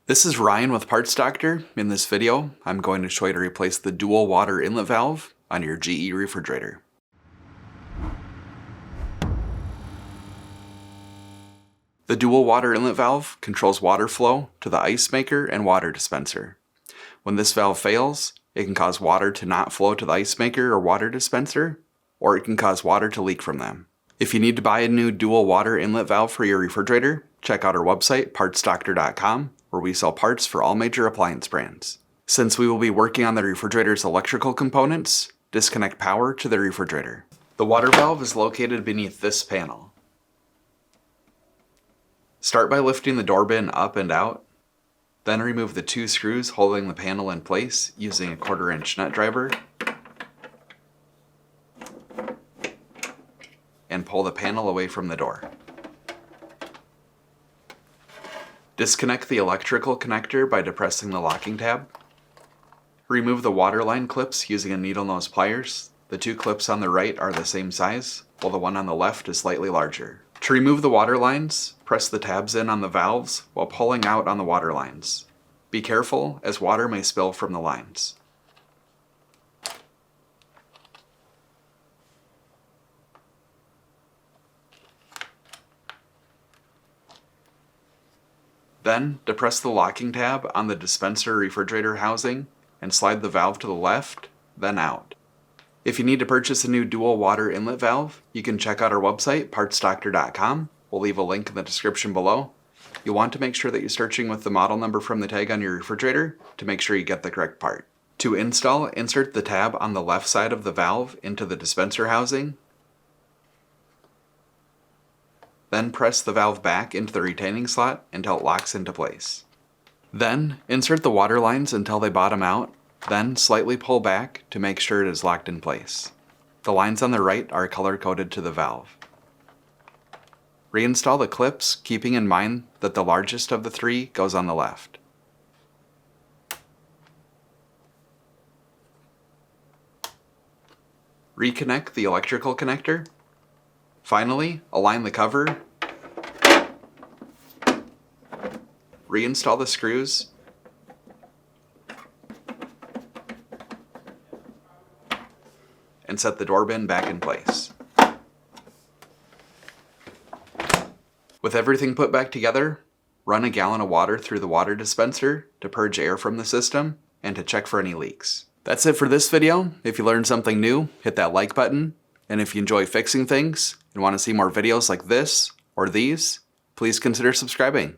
This is Ryan with Parts Doctor. In this video, I'm going to show you how to replace the dual water inlet valve on your GE refrigerator. The dual water inlet valve controls water flow to the ice maker and water dispenser. When this valve fails, it can cause water to not flow to the ice maker or water dispenser, or it can cause water to leak from them. If you need to buy a new dual water inlet valve for your refrigerator, check out our website, partsdoctor.com, where we sell parts for all major appliance brands. Since we will be working on the refrigerator's electrical components, disconnect power to the refrigerator. The water valve is located beneath this panel. Start by lifting the door bin up and out, then remove the two screws holding the panel in place using a 1/4-inch nut driver, and pull the panel away from the door. Disconnect the electrical connector by depressing the locking tab. Remove the water line clips using a needle nose pliers. The two clips on the right are the same size, while the one on the left is slightly larger. To remove the water lines, press the tabs in on the valves while pulling out on the water lines. Be careful, as water may spill from the lines. Then, depress the locking tab on the dispenser refrigerator housing and slide the valve to the left, then out. If you need to purchase a new dual water inlet valve, you can check out our website, partsdoctor.com. We'll leave a link in the description below. You'll want to make sure that you're searching with the model number from the tag on your refrigerator to make sure you get the correct part. To install, insert the tab on the left side of the valve into the dispenser housing. Then press the valve back into the retaining slot until it locks into place. Then, insert the water lines until they bottom out, then slightly pull back to make sure it is locked in place. The lines on the right are color-coded to the valve. Reinstall the clips, keeping in mind that the largest of the three goes on the left. Reconnect the electrical connector. Finally, align the cover, reinstall the screws, and set the door bin back in place. With everything put back together, run a gallon of water through the water dispenser to purge air from the system and to check for any leaks. That's it for this video. If you learned something new, hit that like button. And if you enjoy fixing things and want to see more videos like this or these, please consider subscribing.